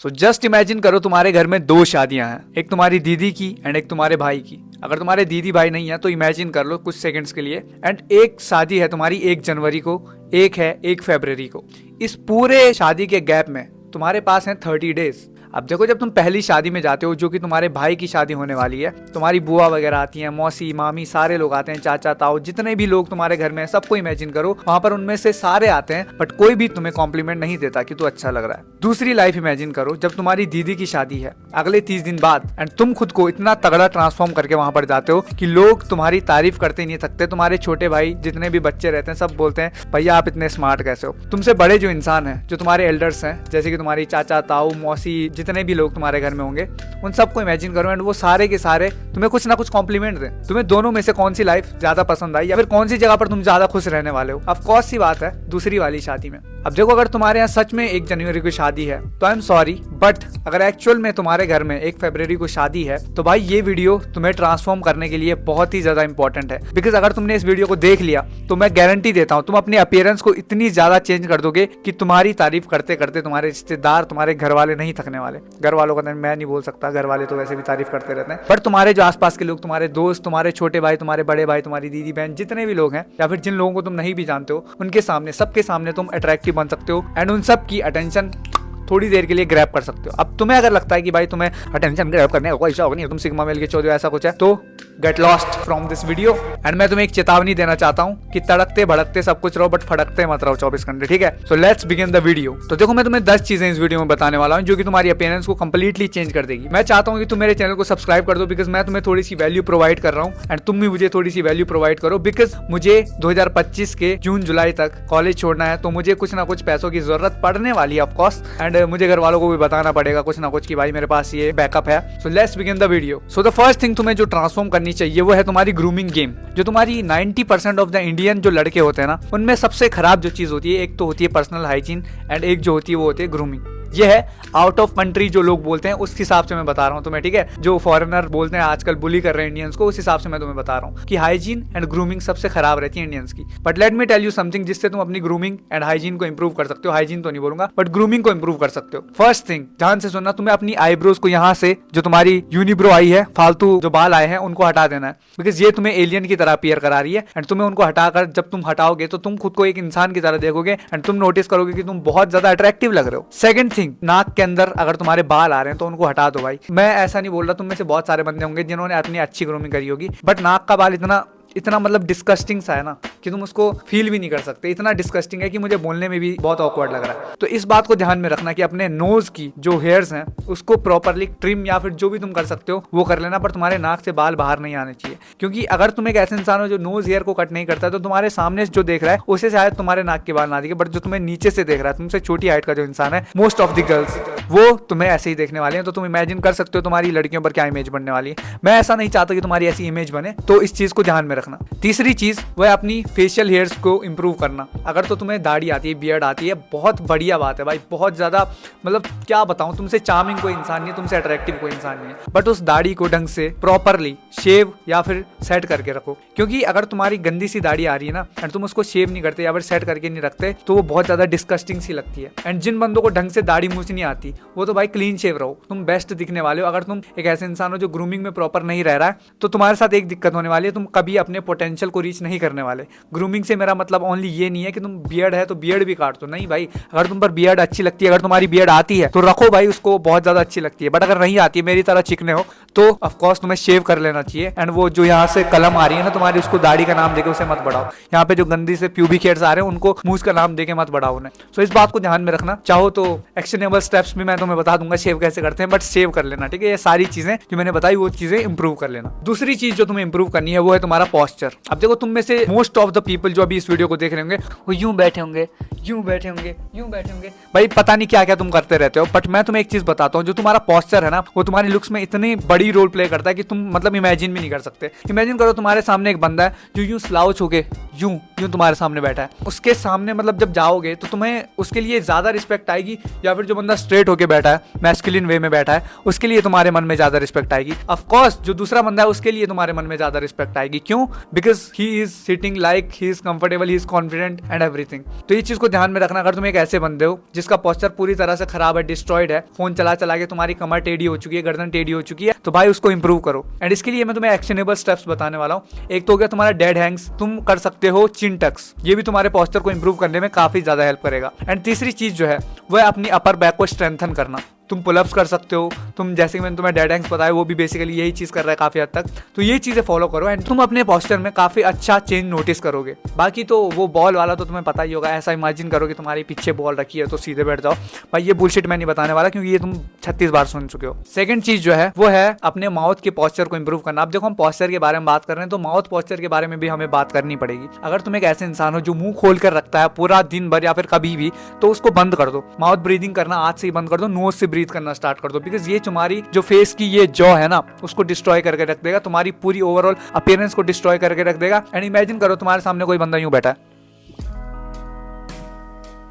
So just imagine करो तुम्हारे घर में दो शादियां हैं, एक तुम्हारी दीदी की एंड एक तुम्हारे भाई की। अगर तुम्हारे दीदी भाई नहीं है तो इमेजिन कर लो कुछ सेकंड्स के लिए। एंड एक शादी है तुम्हारी 1 जनवरी को, एक है 1 फरवरी को। इस पूरे शादी के गैप में तुम्हारे पास है 30 डेज। अब देखो, जब तुम पहली शादी में जाते हो जो कि तुम्हारे भाई की शादी होने वाली है, तुम्हारी बुआ वगैरह आती हैं, मौसी मामी सारे लोग आते हैं, चाचा ताऊ जितने भी लोग तुम्हारे घर में हैं सबको इमेजिन करो वहां पर उनमें से सारे आते हैं, बट कोई भी तुम्हें कॉम्प्लीमेंट नहीं देता कि तू अच्छा लग रहा है। दूसरी लाइफ इमेजिन करो जब तुम्हारी दीदी की शादी है अगले 30 दिन बाद, एंड तुम खुद को इतना तगड़ा ट्रांसफॉर्म करके वहां पर जाते हो कि लोग तुम्हारी तारीफ करते नहीं थकते। तुम्हारे छोटे भाई जितने भी बच्चे रहते हैं सब बोलते हैं भैया आप इतने स्मार्ट कैसे हो। तुमसे बड़े जो इंसान है, जो तुम्हारे एल्डर्स हैं, जैसे कि तुम्हारी चाचा ताऊ मौसी जितने भी लोग तुम्हारे घर में होंगे, उन सबको इमेजिन करो एंड वो सारे के सारे तुम्हें कुछ ना कुछ कॉम्प्लीमेंट दें। तुम्हें दोनों में से कौन सी लाइफ ज्यादा पसंद आई या फिर कौन सी जगह पर तुम ज्यादा खुश रहने वाले हो? ऑफ कोर्स सी बात है दूसरी वाली शादी में। अब देखो, अगर तुम्हारे यहाँ सच में 1 जनवरी को शादी है तो आई एम सॉरी, बट अगर एक्चुअल में तुम्हारे घर में 1 फरवरी को शादी है तो भाई ये वीडियो तुम्हें ट्रांसफॉर्म करने के लिए बहुत ही ज्यादा इंपॉर्टेंट है। बिकॉज अगर तुमने इस वीडियो को देख लिया तो मैं गारंटी देता हूँ तुम अपने अपीयरेंस को इतनी ज्यादा चेंज कर दोगे कि तुम्हारी तारीफ करते करते तुम्हारे रिश्तेदार, तुम्हारे घर वाले नहीं थकने वाले। घर वालों का मैं नहीं बोल सकता, घर वाले तो वैसे भी तारीफ करते रहते हैं, बट तुम्हारे जो आसपास के लोग, तुम्हारे दोस्त, तुम्हारे छोटे भाई, तुम्हारे बड़े भाई, तुम्हारी दीदी बहन, जितने भी लोग हैं या फिर जिन लोगों को तुम नहीं भी जानते हो, उनके सामने, सबके सामने तुम अट्रैक्टिव बन सकते हो एंड उन सब की अटेंशन थोड़ी देर के लिए ग्रैब कर सकते हो। अब तुम्हें अगर लगता है कि भाई तुम्हें अटेंशन ग्रैब करने का कोई शौक नहीं है, तुम सिग्मा मेल के चौधरी ऐसा कुछ है, तो get lost from this video. And मैं तुम्हें एक चेतावनी देना चाहता हूँ कि तड़कते भड़कते सब कुछ रहो बट फड़कते मत रहो 24 घंटे, ठीक है? So let's begin the video. तो देखो, मैं तुम्हें 10 चीजें इस वीडियो में बताने वाला हूँ जो कि तुम्हारी अपीयरेंस को कंप्लीटली चेंज कर देगी। मैं चाहता हूँ कि तुम मेरे चैनल को सब्सक्राइब कर दो, बिकॉज मैं तुम्हें थोड़ी सी वैल्यू प्रोवाइड कर रहा हूँ एंड तुम भी मुझे थोड़ी सी वैल्यू प्रोवाइड करो। बिकॉज मुझे 2025 के जून जुलाई तक कॉलेज छोड़ना है, तो मुझे कुछ ना कुछ पैसों की जरूरत पड़ने वाली है ऑफकोर्स, एंड मुझे घर वालों को भी बताना पड़ेगा कुछ ना कुछ कि भाई मेरे पास ये बैकअप है। So let's begin the video. So the first thing तुम्हें जो ट्रांसफॉर्म करनी चाहिए वो है तुम्हारी ग्रूमिंग गेम। जो तुम्हारी 90% ऑफ द इंडियन जो लड़के होते हैं ना, उनमें सबसे खराब जो चीज होती है, एक तो होती है पर्सनल हाइजीन एंड एक जो होती है वो होती है ग्रूमिंग। ये है आउट ऑफ कंट्री जो लोग बोलते हैं उस हिसाब से मैं बता रहा हूँ तुम्हें, ठीक है? जो फॉरेनर बोलते हैं आजकल बुली कर रहे हैं इंडियंस को, उस हिसाब से मैं तुम्हें बता रहा हूँ कि हाइजीन एंड ग्रूमिंग सबसे खराब रहती है इंडियंस की। But let me tell you something जिससे तुम अपनी ग्रूमिंग एंड हाइजीन को इंप्रूव कर सकते हो। हाइजीन तो नहीं बोलूंगा बट ग्रूमिंग को इंप्रूव कर सकते हो। फर्स्ट थिंग ध्यान से सुनना, तुम्हें अपनी आईब्रोज को यहाँ से, जो तुम्हारी यूनिब्रो आई है, फालतू जो बाल आए हैं, उनको हटा देना है। बिकॉज ये तुम्हें एलियन की तरह अपीयर करा रही है एंड तुम्हें उनको हटाकर जब तुम हटाओगे तो तुम खुद को एक इंसान की तरह देखोगे एंड तुम नोटिस करोगे कि तुम बहुत ज्यादा अट्रैक्टिव लग रहे हो। सेकंड थिंग, नाक के अंदर अगर तुम्हारे बाल आ रहे हैं तो उनको हटा दो भाई। मैं ऐसा नहीं बोल रहा, तुम में से बहुत सारे बंदे होंगे जिन्होंने अपनी अच्छी ग्रूमिंग करी होगी, बट नाक का बाल इतना मतलब डिस्कस्टिंग सा है ना कि तुम उसको फील भी नहीं कर सकते। इतना डिस्कस्टिंग है कि मुझे बोलने में भी बहुत ऑकवर्ड लग रहा है। तो इस बात को ध्यान में रखना कि अपने नोज की जो हेयर्स हैं उसको प्रॉपरली ट्रिम या फिर जो भी तुम कर सकते हो वो कर लेना, पर तुम्हारे नाक से बाल बाहर नहीं आने चाहिए। क्योंकि अगर तुम एक ऐसे इंसान हो जो नोज हेयर को कट नहीं करता है तो तुम्हारे सामने जो देख रहा है उसे शायद तुम्हारे नाक के बाल ना दिखे, बट जो तुम्हें नीचे से देख रहा है, तुमसे छोटी हाइट का जो इंसान है, मोस्ट ऑफ द गर्ल्स वो तुम्हें ऐसे ही देखने वाले हैं। तो तुम इमेजिन कर सकते हो तुम्हारी लड़कियों पर क्या इमेज बनने वाली है। मैं ऐसा नहीं चाहता कि तुम्हारी ऐसी इमेज बने, तो इस चीज को ध्यान में रखना। तीसरी चीज वो है अपनी फेशियल हेयर्स को इंप्रूव करना। अगर तो तुम्हें दाढ़ी आती है, बियर्ड आती है, बहुत बढ़िया बात है भाई, बहुत ज्यादा, मतलब क्या बताऊं, तुमसे चार्मिंग कोई इंसान नहीं है, तुमसे अट्रैक्टिव कोई इंसान नहीं है, बट उस दाढ़ी को ढंग से प्रॉपरली शेव या फिर सेट करके रखो। क्योंकि अगर तुम्हारी गंदी सी दाढ़ी आ रही है ना एंड तुम उसको शेव नहीं करते या फिर सेट करके नहीं रखते तो वो बहुत ज्यादा डिस्कस्टिंग सी लगती है। एंड जिन बंदों को ढंग से दाढ़ी मूछ नहीं आती वो तो भाई क्लीन शेव रहो, तुम बेस्ट दिखने वाले हो। अगर तुम एक ऐसे इंसान हो जो ग्रूमिंग में प्रॉपर नहीं रह रहा है तो तुम्हारे साथ एक दिक्कत होने वाली है, तुम कभी अपने पोटेंशियल को रीच नहीं करने वाले। ग्रूमिंग से मेरा मतलब ओनली ये नहीं है कि तुम बियर्ड है तो बियर्ड भी काट दो, नहीं भाई। अगर तुम पर बियर्ड अच्छी लगती है, अगर तुम्हारी बियर्ड आती है तो रखो भाई उसको, बहुत ज्यादा अच्छी लगती है। बट अगर नहीं आती है, मेरी तरह चिकने हो, तो ऑफकोर्स तुम्हें शेव कर लेना चाहिए। एंड वो जो यहाँ से कलम आ रही है ना तुम्हारी, उसको दाढ़ी का नाम देके उसे मत बढ़ाओ। यहाँ पे जो गंदी से प्यूबिक हेयर्स आ रहे हैं उनको मूछ का नाम देके मत बढ़ाओ उन्हें। सो इस बात को ध्यान में रखना। चाहो तो एक्शनेबल स्टेप्स भी मैं तुम्हें बता दूंगा शेव कैसे करते हैं, बट शेव कर लेना, ठीक है? ये सारी चीजें जो मैंने बताई वो चीजें इंप्रूव कर लेना। दूसरी चीज जो तुम्हें इंप्रूव करनी है वो है तुम्हारा पोस्चर। अब देखो, तुम में से मोस्ट ऑफ द पीपल जो अभी इस वीडियो को देख रहे होंगे वो यूं बैठे होंगे, यूं बैठे होंगे, यूं बैठे होंगे, भाई पता नहीं क्या क्या तुम करते रहते हो। बट मैं तुम्हें एक चीज बताता हूँ, जो तुम्हारा पोस्चर है ना वो तुम्हारी लुक्स में इतनी बड़ी रोल प्ले करता है कि तुम मतलब इमेजिन भी नहीं कर सकते। इमेजिन करो तुम्हारे सामने एक बंदा है जो यूं स्लाउच होके यूं यूं तुम्हारे सामने बैठा है, उसके सामने मतलब जब जाओगे तो तुम्हें उसके लिए ज्यादा रिस्पेक्ट आएगी, या फिर जो बंदा स्ट्रेट होकर बैठा है, मैस्कुलिन वे में बैठा है, उसके लिए तुम्हारे मन में ज्यादा रिस्पेक्ट आएगी। ऑफ कोर्स जो दूसरा बंदा है उसके लिए तुम्हारे मन में ज्यादा रिस्पेक्ट आएगी। क्यों? Because he is sitting like he is comfortable, he is confident and everything. तो ये चीज को ध्यान में रखना। अगर तुम एक ऐसे बंदे हो जिसका पोस्चर पूरी तरह से खराब है, डिस्ट्रॉयड है, फोन चला चला के तुम्हारी कमर टेढ़ी हो चुकी है, गर्दन टेढ़ी हो चुकी है, तो भाई उसको इंप्रूव करो। एंड इसके लिए मैं तुम्हें एक्शनेबल स्टेप्स बताने वाला हूँ। एक तो हो गया तुम्हारा डेड हैंग्स, तुम कर सकते हो चिन टक्स, ये भी तुम्हारे पोस्चर को इंप्रूव करने में काफी ज्यादा हेल्प करेगा। एंड तीसरी चीज जो है वो है अपनी अपर बैक को स्ट्रेंथन करना। तुम पुलअप्स कर सकते हो, तुम जैसे कि मैंने तुम्हें डेड हैंग्स बताया वो भी बेसिकली यही चीज कर रहा है काफी हद तक। तो ये चीजें फॉलो करो एंड तुम अपने पोस्चर में काफी अच्छा चेंज नोटिस करोगे। बाकी तो वो बॉल वाला तो तुम्हें पता ही होगा, ऐसा इमेजिन करो कि तुम्हारे पीछे बॉल रखी है तो सीधे बैठ जाओ। भाई ये बुलशिट मैं नहीं बताने वाला क्योंकि ये तुम 36 बार सुन चुके हो। सेकंड चीज जो है वो है अपने माउथ के पोस्चर को इंप्रूव करना। अब देखो हम पोस्चर के बारे में बात कर रहे हैं तो माउथ पोस्चर के बारे में भी हमें बात करनी पड़ेगी। अगर तुम एक ऐसे इंसान हो जो मुंह खोल कर रखता है पूरा दिन भर या फिर कभी भी, तो उसको बंद कर दो। माउथ ब्रीदिंग करना आज से ही बंद कर दो, नोज से ब्रीथ करना स्टार्ट कर दो। बिकॉज ये तुम्हारी जो फेस की ये जॉ है ना उसको डिस्ट्रॉय करके रख देगा, तुम्हारी पूरी ओवरऑल अपीयरेंस को डिस्ट्रॉय करके रख देगा। एंड इमेजिन करो तुम्हारे सामने कोई बंदा यूं बैठा है,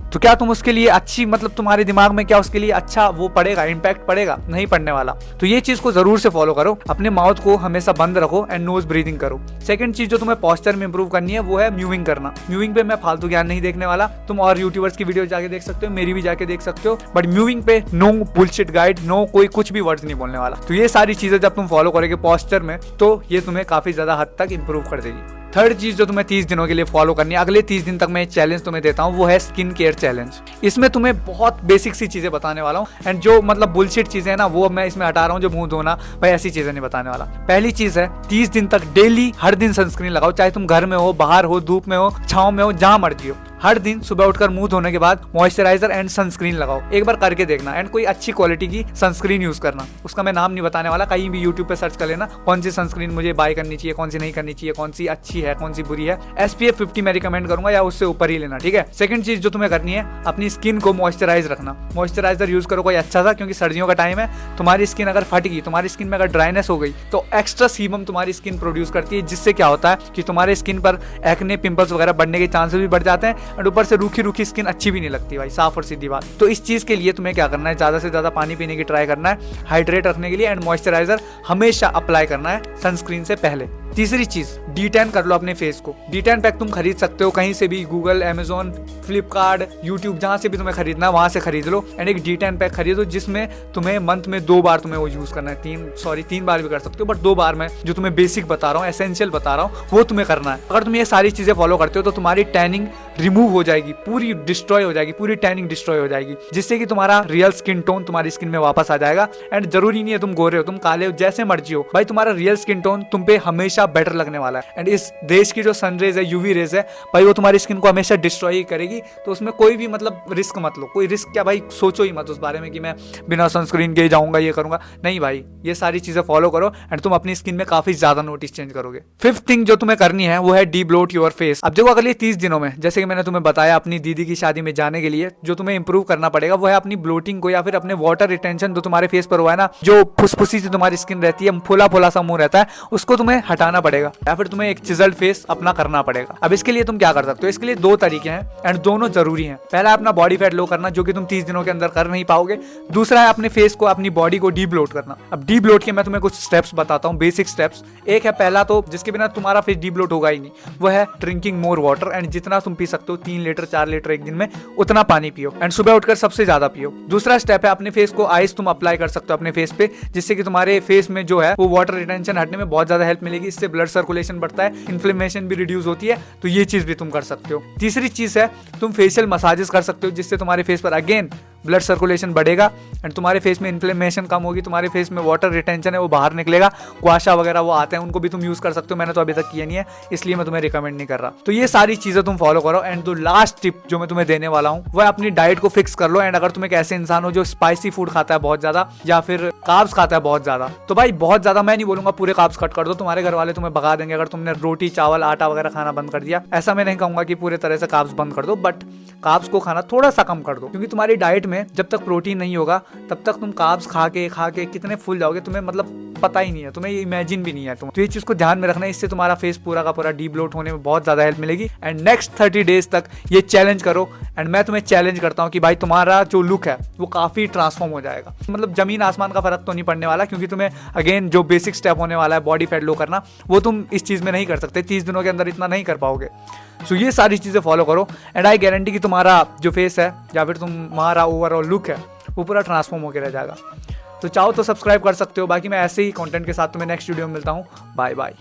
तो क्या तुम उसके लिए अच्छी, मतलब तुम्हारे दिमाग में क्या उसके लिए अच्छा वो पड़ेगा, इम्पैक्ट पड़ेगा? नहीं पड़ने वाला। तो ये चीज को जरूर से फॉलो करो, अपने माउथ को हमेशा बंद रखो एंड नोज ब्रीदिंग करो। सेकंड चीज जो तुम्हें पोस्चर में इंप्रूव करनी है वो है म्यूविंग करना। म्यूविंग पे मैं फालतू ज्ञान नहीं देखने वाला, तुम और यूट्यूबर्स की वीडियो जाके देख सकते हो, मेरी भी जाके देख सकते हो, बट म्यूविंग पे नो बुलशिट गाइड, नो कोई कुछ भी वर्ड्स नहीं बोलने वाला। तो ये सारी चीजें जब तुम फॉलो करोगे पोस्चर में तो ये तुम्हें काफी ज्यादा हद तक इंप्रूव कर देगी। थर्ड चीज जो तुम्हें 30 दिनों के लिए फॉलो करनी है, अगले 30 दिन तक मैं चैलेंज तुम्हें देता हूँ, वो है स्किन केयर चैलेंज। इसमें तुम्हें बहुत बेसिक सी चीजें बताने वाला हूँ एंड जो मतलब बुलशिट चीजें है ना वो मैं इसमें हटा रहा हूँ, जो मुंह धोना, भाई ऐसी चीजें नहीं बताने वाला। पहली चीज है 30 दिन तक डेली हर दिन सनस्क्रीन लगाओ, चाहे तुम घर में हो, बाहर हो, धूप में हो, छांव में हो, जहां मर्जी हो। हर दिन सुबह उठकर मुंह धोने के बाद मॉइस्चराइजर एंड सनस्क्रीन लगाओ। एक बार करके देखना एंड कोई अच्छी क्वालिटी की सनस्क्रीन यूज करना। उसका मैं नाम नहीं बताने वाला, कहीं भी यूट्यूब पे सर्च कर लेना कौन सी सनस्क्रीन मुझे बाय करनी चाहिए, कौन सी नहीं करनी चाहिए, कौन सी अच्छी है, कौन सी बुरी है। SPF 50 मैं रिकमेंड करूंगा या उससे ऊपर ही लेना, ठीक है। सेकंड चीज जो तुम्हें करनी है अपनी स्किन को मॉइस्चराइज रखना। मॉइस्चराइजर यूज करो कोई अच्छा सा, क्योंकि सर्दियों का टाइम है, तुम्हारी स्किन अगर फट गई, तुम्हारी स्किन में अगर ड्राइनेस हो गई तो एक्स्ट्रा सीबम तुम्हारी स्किन प्रोड्यूस करती है, जिससे क्या होता है कि तुम्हारे स्किन पर एक्ने, पिंपल्स वगैरह बढ़ने के चांसेस भी बढ़ जाते हैं एंड ऊपर से रूखी स्किन अच्छी भी नहीं लगती भाई, साफ और सीधी बात। तो इस चीज के लिए तुम्हें क्या करना है, ज्यादा से ज्यादा पानी पीने की ट्राई करना है, हाइड्रेट रखने के लिए, एंड मॉइस्चराइजर हमेशा अप्लाई करना है सनस्क्रीन से पहले। तीसरी चीज D10 कर लो अपने फेस को। D10 पैक तुम खरीद सकते हो कहीं से भी, गूगल, Amazon, फ्लिपकार्ट, यूट्यूब, जहां से भी तुम्हें खरीदना है वहां से खरीद लो एंड एक D10 पैक खरीदो, जिसमें तुम्हें मंथ में 2 बार तुम्हें वो यूज करना है। 3 बार भी कर सकते हो, बट 2 बार में जो तुम्हें बेसिक बता रहा हूँ, एसेंशियल बता रहा हूँ, वो तुम्हें करना है। अगर तुम ये सारी चीजें फॉलो करते हो तो तुम्हारी टैनिंग रिमूव हो जाएगी, पूरी डिस्ट्रॉय हो जाएगी, पूरी टैनिंग डिस्ट्रॉय हो जाएगी, जिससे कि तुम्हारा रियल स्किन टोन तुम्हारी स्किन में वापस आ जाएगा। एंड जरूरी नहीं है तुम गोरे हो, तुम काले हो, जैसे मर्जी हो भाई, तुम्हारा रियल स्किन टोन तुम पे हमेशा बेटर लगने वाला है। एंड इस देश की जो सन रेज है, यूवी रेज है भाई, वो तुम्हारी स्किन को हमेशा डिस्ट्रॉय ही करेगी। तो उसमें कोई भी मतलब रिस्क मत लो, कोई रिस्क क्या भाई, सोचो ही मत उस बारे में कि मैं बिना सनस्क्रीन के जाऊंगा, ये करूंगा, नहीं भाई। ये सारी चीजें फॉलो करो एंड तुम अपनी स्किन में काफी ज्यादा नोटिस चेंज करोगे। फिफ्थ थिंग जो तुम्हें करनी है वो है डीब्लोट योर फेस। अब देखो अगले 30 दिनों में, जैसे कि मैंने तुम्हें बताया, अपनी दीदी की शादी में जाने के लिए जो तुम्हें इंप्रूव करना पड़ेगा वो है अपनी ब्लोटिंग को, या फिर अपने वाटर रिटेंशन जो तुम्हारे फेस पर हुआ है ना, जो फुसफुसी से तुम्हारी स्किन रहती है, फुला फुला सा मुंह रहता है, उसको तुम्हें हटाना पड़ेगा, या फिर तुम्हें एक चिजल्ड फेस अपना करना पड़ेगा। अब इसके लिए तुम क्या कर सकते हो, इसके लिए 2 तरीके हैं एंड दोनों जरूरी हैं। पहला है अपना बॉडी फैट लो करना, जो कि तुम 30 दिनों के अंदर कर नहीं पाओगे। दूसरा है अपने फेस को, अपनी बॉडी को डीब्लोट करना। अब डीब्लोट के मैं तुम्हें कुछ स्टेप्स बताता हूँ, बेसिक स्टेप्स। एक है पहला, तो जिसके बिना तुम्हारा फेस डीब्लोट होगा ही नहीं, वो है ड्रिंकिंग मोर वाटर। एंड जितना तुम पी सकते हो, 3 लीटर 4 लीटर एक दिन में, उतना पानी पियो एंड सुबह उठकर सबसे ज्यादा पियो। दूसरा स्टेप है अपने फेस को आइस तुम अप्लाई कर सकते हो अपने फेस पे, जिससे कि तुम्हारे फेस में जो है वो वाटर रिटेंशन हटने में बहुत ज्यादा हेल्प मिलेगी। इससे ब्लड सर्कुलेशन बढ़ता है, इन्फ्लेमेशन भी रिड्यूस होती है, तो ये चीज भी तुम कर सकते हो। तीसरी चीज है तुम फेशियल मसाजेस कर सकते हो, जिससे तुम्हारे फेस पर अगेन ब्लड सर्कुलेशन बढ़ेगा एंड तुम्हारे फेस में इन्फ्लेमेशन कम होगी, तुम्हारे फेस में वाटर रिटेंशन है वो बाहर निकलेगा। क्वाशा वगैरह वो आते हैं, उनको भी तुम यूज कर सकते हो, मैंने तो अभी तक किया नहीं है इसलिए मैं तुम्हें रिकमेंड नहीं कर रहा। तो ये सारी चीजें तुम फॉलो करो। एंड जो लास्ट टिप जो मैं तुम्हें देने वाला हूँ वो है अपनी डाइट को फिक्स कर लो। एंड अगर तुम एक ऐसे इंसान हो जो स्पाइसी फूड खाता है बहुत ज्यादा, या फिर कार्ब्स खाता है बहुत ज्यादा, तो भाई बहुत ज्यादा मैं नहीं बोलूंगा पूरे कार्ब्स कट कर दो, तुम्हारे घर वाले तुम्हें भगा देंगे अगर तुमने रोटी, चावल, आटा वगैरह खाना बंद कर दिया। ऐसा मैं नहीं कहूंगा कि पूरे तरह से कार्ब्स बंद कर दो, बट कार्ब्स को खाना थोड़ा सा कम कर दो, क्योंकि तुम्हारी डाइट में जब तक प्रोटीन नहीं होगा तब तक तुम कार्ब्स खा के कितने फूल जाओगे, तुम्हें मतलब पता ही नहीं है, तुम्हें ये इमेजिन भी नहीं है तुम। तो ये चीज को ध्यान में रखना है, इससे तुम्हारा फेस पूरा का पूरा डीब्लोट होने में बहुत ज्यादा हेल्प मिलेगी। एंड नेक्स्ट 30 डेज तक ये चैलेंज करो। एंड मैं तुम्हें चैलेंज करता हूँ कि भाई तुम्हारा जो लुक है वो काफी ट्रांसफॉर्म हो जाएगा। मतलब जमीन आसमान का फर्क तो नहीं पड़ने वाला, क्योंकि तुम्हें अगेन जो बेसिक स्टेप होने वाला है बॉडी फैट लो करना, वो तुम इस चीज में नहीं कर सकते, 30 दिनों के अंदर इतना नहीं कर पाओगे। सो ये सारी चीजें फॉलो करो एंड आई गारंटी कि तुम्हारा जो फेस है या फिर तुम्हारा ओवरऑल लुक है वो पूरा ट्रांसफॉर्म होकर रह जाएगा। तो चाहो तो सब्सक्राइब कर सकते हो। बाकी मैं ऐसे ही कंटेंट के साथ तुम्हें नेक्स्ट वीडियो में मिलता हूँ। Bye bye.